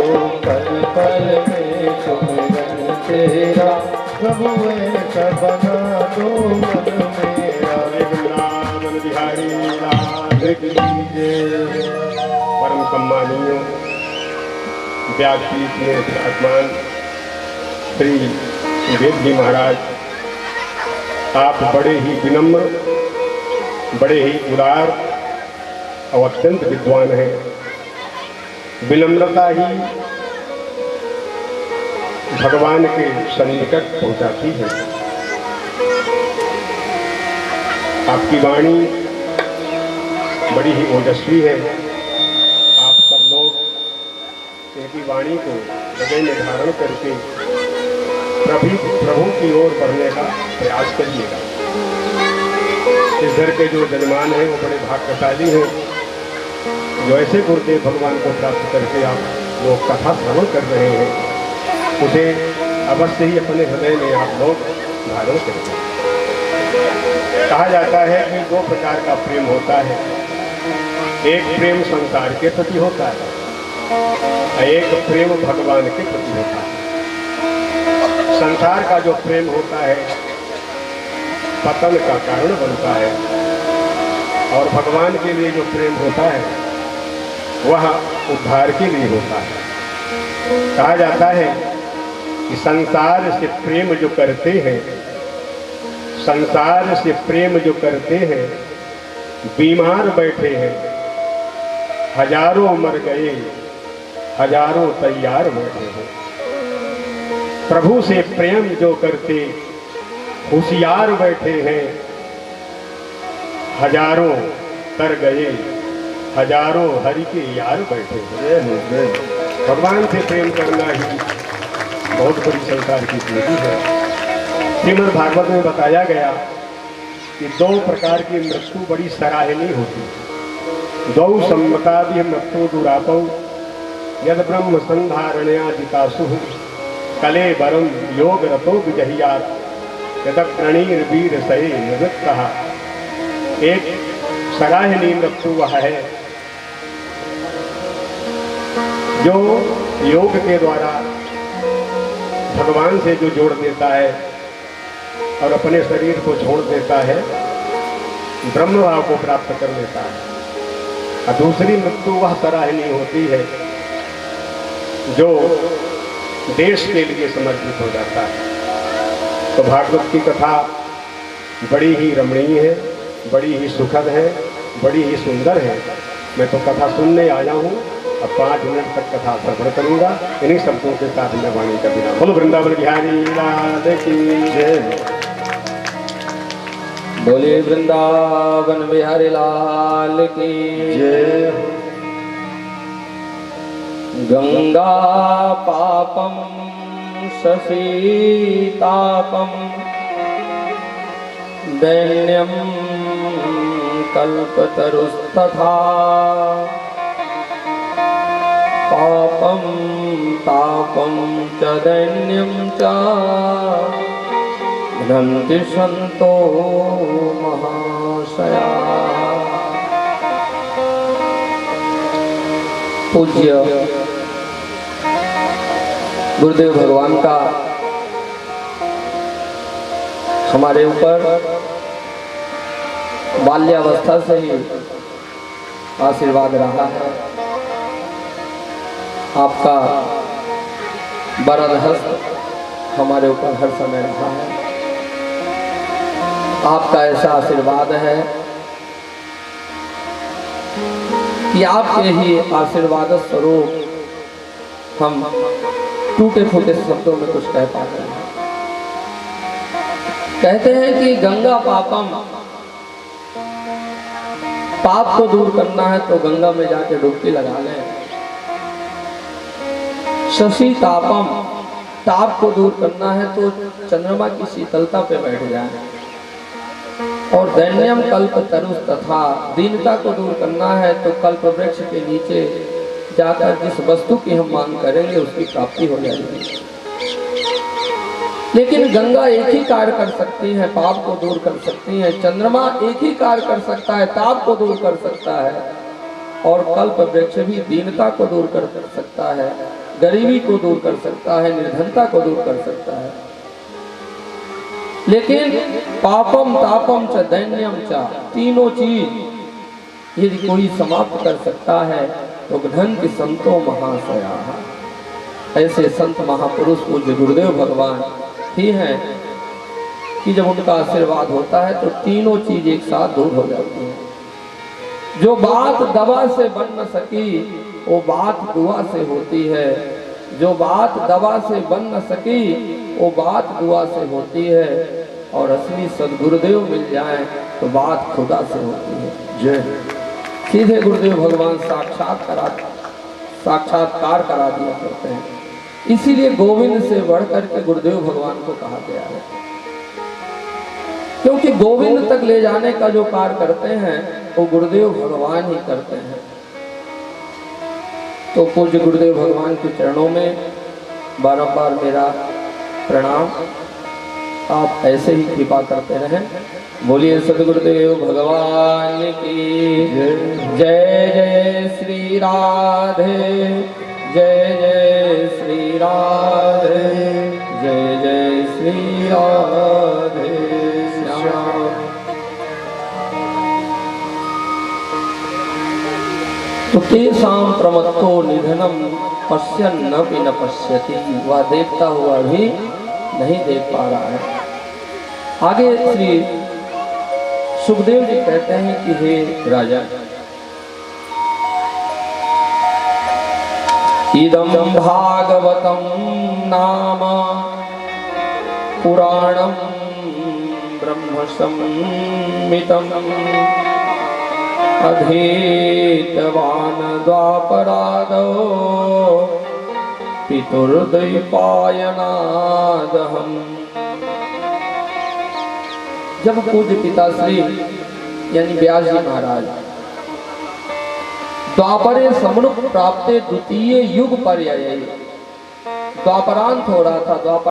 दो पल पल में सुमिरन तेरा, प्रभु ऐसा बना दो मन मेरा। वृंदावन बिहारी लाल की जय। परम सम्मानीय व्यासपीठ में विराजमान श्री वेद जी महाराज, आप बड़े ही विनम्र, बड़े ही उदार और अत्यंत विद्वान हैं। विनम्रता ही भगवान के सन्निकट पहुंचाती है। आपकी वाणी बड़ी ही ओजस्वी है। आप सब लोग इनकी वाणी को हृदय में धारण करके प्रभु की ओर बढ़ने का प्रयास करिएगा। इस घर के जो जजमान हैं वो बड़े भाग्यशाली हैं, जो ऐसे गुरुदेव भगवान को प्राप्त करके आप लोग कथा श्रवण कर रहे हैं, उसे अवश्य ही अपने हृदय में आप लोग धारण करें। कहा जाता है कि दो प्रकार का प्रेम होता है। एक प्रेम संसार के प्रति होता है, एक प्रेम भगवान के प्रति होता है। संसार का जो प्रेम होता है पतन का कारण बनता है, और भगवान के लिए जो प्रेम होता है वह उद्धार के लिए होता है। कहा जाता है कि संसार से प्रेम जो करते हैं, संसार से प्रेम जो करते हैं, बीमार बैठे हैं, हजारों मर गए, हजारों तैयार बैठे हैं। प्रभु से प्रेम जो करते होशियार बैठे हैं, हजारों तर गए, हजारों हरि के यार बैठे हैं। भगवान से प्रेम करना ही बहुत बड़ी संसार की जिंदगी है। श्रीमद् भागवत में बताया गया कि दो प्रकार की मृत्यु बड़ी सराहनीय होती है। दौ सम्मता भी मृत्यु दुरापौ, यद ब्रह्म संधारणया जितासु, कले बरम योग रतो विजहियात, यद प्रणीर वीर सहे निवृत्तः। एक सराहनीय मृत्यु वह है जो योग के द्वारा भगवान से जो जोड़ देता है और अपने शरीर को छोड़ देता है, ब्रह्म भाव को प्राप्त कर लेता है। और दूसरी मृत्यु वह सराहनीय होती है जो देश के लिए समर्पित हो जाता है। तो भागवत की कथा बड़ी ही रमणीय है, बड़ी ही सुखद है, बड़ी ही सुंदर है। मैं तो कथा सुनने आया हूँ, अब 5 मिनट तक कथा श्रवण करूंगा। इन्हीं शब्दों के साथ मैं वाणी का विराम। बोलो वृंदावन बिहारी लाल की जय। बोले वृंदावन बिहारी लाल की जय। गंगा पापम शशीतापम, दैन्यम कल्पतरुस्तथा, पापम तापम च दैन्यम च घ्नन्ति संतो महाशया। पूज्य गुरुदेव भगवान का हमारे ऊपर बाल्यावस्था से ही आशीर्वाद रहा है। आपका वरद हस्त हमारे ऊपर हर समय रहा है। आपका ऐसा आशीर्वाद है कि आपके ही आशीर्वाद स्वरूप हम टूटे फूटे शब्दों में कुछ कह पाते हैं। कहते हैं कि गंगा पापम, पाप को दूर करना है तो गंगा में जाके डुबकी लगा लें। शशि तापम, ताप को दूर करना है तो चंद्रमा की शीतलता पे बैठ जाए। और दैन्यम कल्प तरुष तथा, दीनता को दूर करना है तो कल्प वृक्ष के नीचे जाकर जिस वस्तु की हम मांग करेंगे उसकी प्राप्ति हो जाएगी। लेकिन गंगा एक ही कार्य कर सकती है, पाप को दूर कर सकती है। चंद्रमा एक ही कार्य कर सकता है, ताप को दूर कर सकता है। और कल्प वृक्ष भी दीनता को दूर कर सकता है। गरीबी को दूर कर सकता है, निर्धनता को दूर कर सकता है। लेकिन पापम तापम च दैन्यम च, तीनों चीज यदि कोई समाप्त कर सकता है तो घ्नन्ति संतो महाशया। ऐसे संत महापुरुष पूज्य गुरुदेव भगवान ही हैं कि जब उनका आशीर्वाद होता है तो तीनों चीज एक साथ दूर हो जाती है। जो बात दवा से बन न सकी वो बात दुआ से होती है, जो बात दवा से बन न सकी वो बात दुआ से होती है, और असली सदगुरुदेव मिल जाए तो बात खुदा से होती है। जय। सीधे गुरुदेव भगवान साक्षात्कार करा दिया करते हैं। इसीलिए गोविंद से बढ़कर के गुरुदेव भगवान को कहा गया है, क्योंकि गोविंद तक ले जाने का जो कार्य करते हैं वो गुरुदेव भगवान ही करते हैं। तो पूज्य गुरुदेव भगवान के चरणों में बारंबार मेरा प्रणाम। आप ऐसे ही कृपा करते रहें। बोलिए सदगुरुदेव भगवान की जय। जय श्री राधे, जय जय श्री राधे, जय जय श्री राधे श्याम। तो तेषां प्रमत्तो निधनम पश्यन्नपि न पश्यति, वह देखता हुआ भी नहीं देख पा रहा है। आगे श्री सुखदेव जी कहते हैं कि हे राजा, इदं भागवतं नाम पुराणं ब्रह्म संहितं अधीतवान् द्वापरादौ पितुर्द्वैपायनादहम्। जब पूज्य पिताश्री यानी व्यास जी महाराज द्वापरे समनुप प्राप्ते द्वितीय युग पर्याये, द्वापरांत हो रहा था, द्वापर